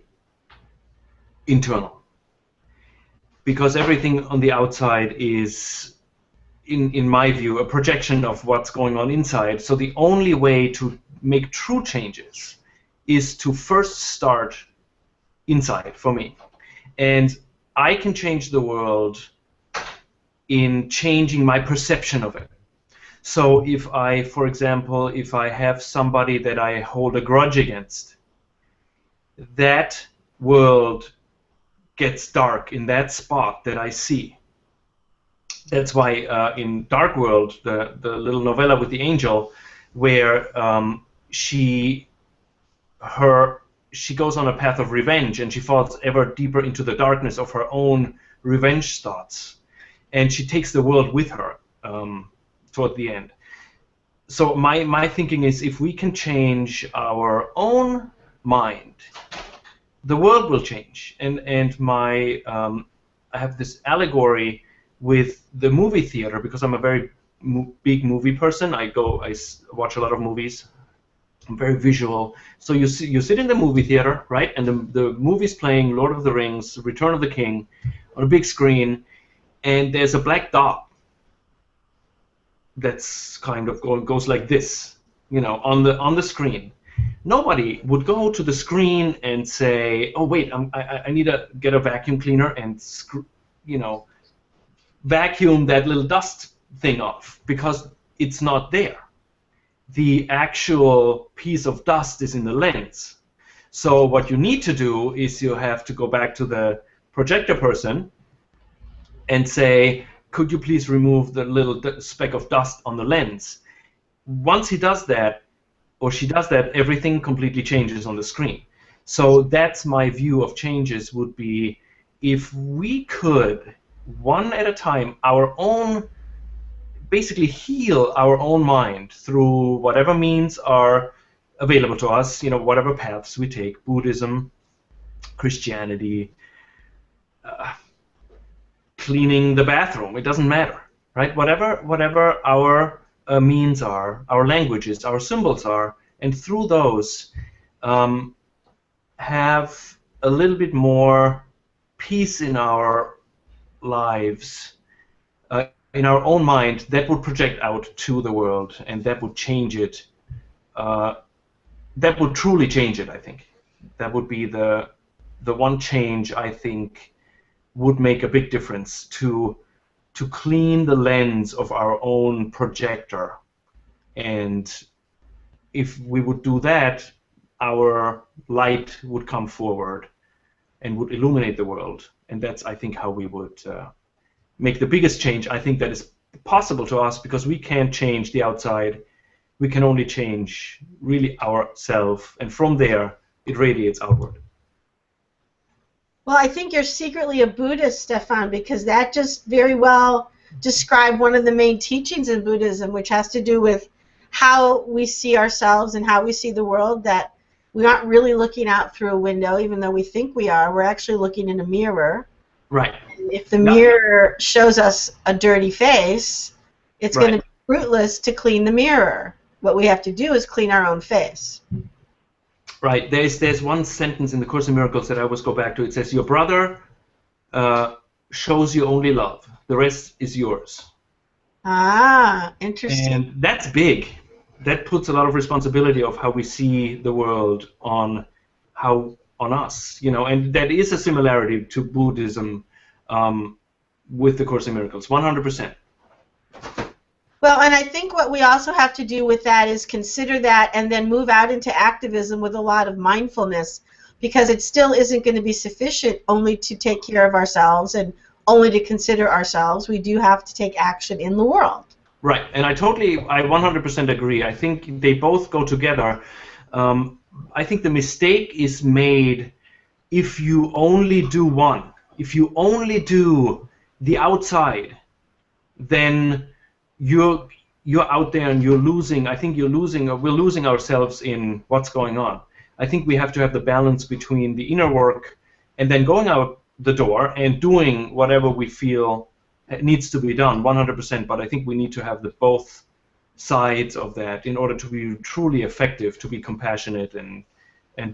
internal, because everything on the outside is, in my view, a projection of what's going on inside. So the only way to make true changes is to first start inside for me. And I can change the world in changing my perception of it. So if I, for example, if I have somebody that I hold a grudge against, that world gets dark in that spot that I see. That's why in Dark World, the little novella with the angel, where she goes on a path of revenge, and she falls ever deeper into the darkness of her own revenge thoughts, and she takes the world with her toward the end. So my thinking is, if we can change our own mind, the world will change. And I have this allegory with the movie theater, because I'm a very big movie person. I watch a lot of movies. I'm very visual. So you sit in the movie theater, right? And the movie's playing Lord of the Rings, Return of the King, on a big screen, and there's a black dot that's kind of goes like this, on the screen. Nobody would go to the screen and say, "Oh wait, I need to get a vacuum cleaner and vacuum that little dust thing off," because it's not there. The actual piece of dust is in the lens. So what you need to do is you have to go back to the projector person and say, "Could you please remove the little speck of dust on the lens?" Once he does that, or she does that, everything completely changes on the screen. So that's my view of changes, would be, if we could, one at a time, basically heal our own mind through whatever means are available to us, whatever paths we take, Buddhism, Christianity, cleaning the bathroom, it doesn't matter, right? Whatever our means are, our languages, our symbols are, and through those have a little bit more peace in our lives, in our own mind, that would project out to the world, and that would change it. That would truly change it, I think. That would be the one change I think would make a big difference, to clean the lens of our own projector. And if we would do that, our light would come forward and would illuminate the world. And that's, I think, how we would make the biggest change. I think that is possible to us, because we can't change the outside. we can only change really ourselves, and from there it radiates outward. Well, I think you're secretly a Buddhist, Stefan, because that just very well described one of the main teachings in Buddhism, which has to do with how we see ourselves and how we see the world, that we aren't really looking out through a window, even though we think we are. We're actually looking in a mirror. Right. And if the mirror shows us a dirty face, it's going to be fruitless to clean the mirror. What we have to do is clean our own face. Right. There's one sentence in the Course in Miracles that I always go back to. It says, your brother shows you only love. The rest is yours. Ah, interesting. And that's big. That puts a lot of responsibility of how we see the world on us, you know, and that is a similarity to Buddhism with the Course in Miracles, 100%. Well, and I think what we also have to do with that is consider that and then move out into activism with a lot of mindfulness, because it still isn't going to be sufficient only to take care of ourselves and only to consider ourselves. We do have to take action in the world. Right, and I 100% agree. I think they both go together. I think the mistake is made if you only do one. If you only do the outside, then you're out there and you're losing. I think we're losing ourselves in what's going on. I think we have to have the balance between the inner work and then going out the door and doing whatever we feel needs to be done, 100%. But I think we need to have the both sides of that in order to be truly effective, to be compassionate and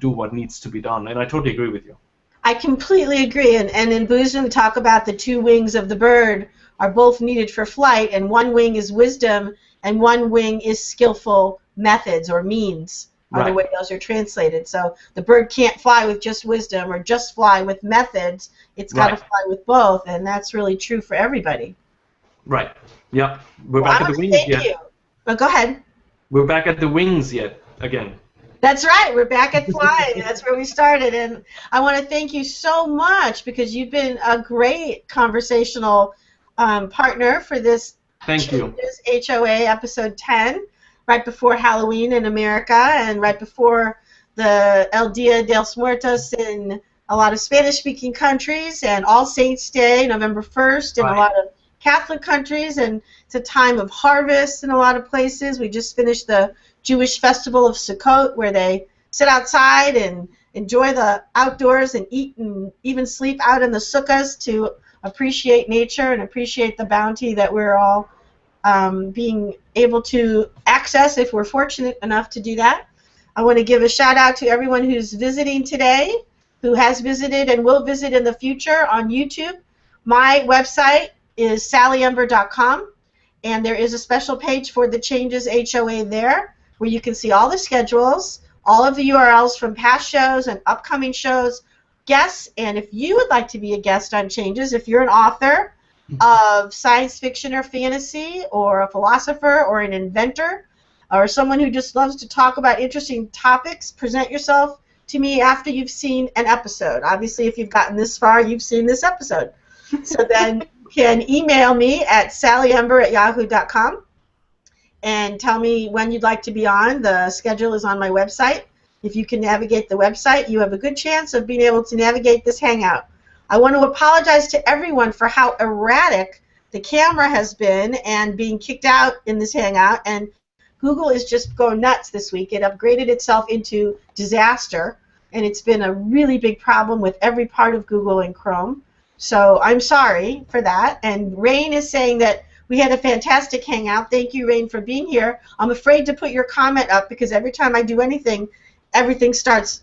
do what needs to be done. And I totally agree with you. I completely agree. And in Buddhism, we talk about the two wings of the bird are both needed for flight, and one wing is wisdom, and one wing is skillful methods or means, are the way those are translated. So the bird can't fly with just wisdom or just fly with methods. It's got to fly with both, and that's really true for everybody. Right. Yeah. We're back at the wings yet. You. Oh, go ahead. We're back at the wings yet again. That's right. We're back at flying. That's where we started. And I want to thank you so much, because you've been a great conversational partner for this Thank you. HOA episode 10, right before Halloween in America and right before the El Dia de los Muertos in a lot of Spanish-speaking countries, and All Saints Day, November 1st, in a lot of Catholic countries, and it's a time of harvest in a lot of places. We just finished the Jewish festival of Sukkot, where they sit outside and enjoy the outdoors and eat and even sleep out in the sukkahs to appreciate nature and appreciate the bounty that we're all being able to access if we're fortunate enough to do that. I want to give a shout out to everyone who's visiting today, who has visited and will visit in the future on YouTube. My website is sallyember.com, and there is a special page for the Changes HOA there, where you can see all the schedules, all of the URLs from past shows and upcoming shows, guests, and if you would like to be a guest on Changes, if you're an author of science fiction or fantasy, or a philosopher or an inventor, or someone who just loves to talk about interesting topics, present yourself to me after you've seen an episode. Obviously, if you've gotten this far, you've seen this episode. So then you can email me at sallyember@yahoo.com and tell me when you'd like to be on. The schedule is on my website. If you can navigate the website, you have a good chance of being able to navigate this Hangout. I want to apologize to everyone for how erratic the camera has been and being kicked out in this Hangout, and Google is just going nuts this week. It upgraded itself into disaster, and it's been a really big problem with every part of Google and Chrome. So I'm sorry for that. And Rain is saying that we had a fantastic Hangout. Thank you, Rain, for being here. I'm afraid to put your comment up because every time I do anything, everything starts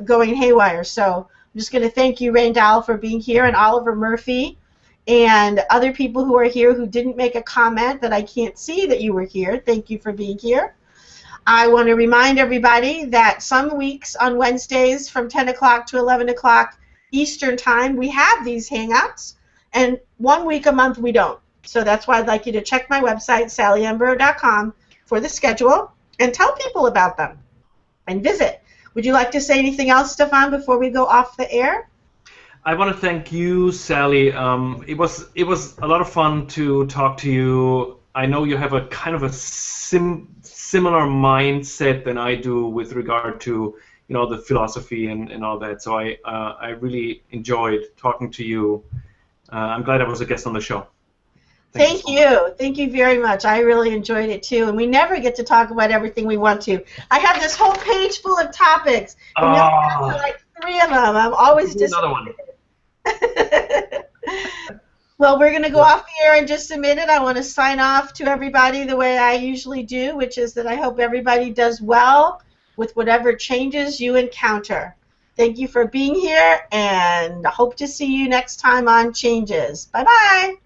going haywire. So I'm just going to thank you, Rain Dowell, for being here, and Oliver Murphy, and other people who are here who didn't make a comment that I can't see that you were here. Thank you for being here. I want to remind everybody that some weeks on Wednesdays from 10 o'clock to 11 o'clock Eastern Time, we have these Hangouts, and 1 week a month we don't. So that's why I'd like you to check my website, sallyember.com, for the schedule, and tell people about them, and visit. Would you like to say anything else, Stefan, before we go off the air? I want to thank you, Sally. It was a lot of fun to talk to you. I know you have a kind of a similar mindset than I do with regard to the philosophy and all that. So I really enjoyed talking to you. I'm glad I was a guest on the show. Thank you. Thank you very much. I really enjoyed it too. And we never get to talk about everything we want to. I have this whole page full of topics. And we only got to like 3 of them. I'm always disappointed. Well, we're going to go off the air in just a minute. I want to sign off to everybody the way I usually do, which is that I hope everybody does well with whatever changes you encounter. Thank you for being here, and I hope to see you next time on Changes. Bye-bye.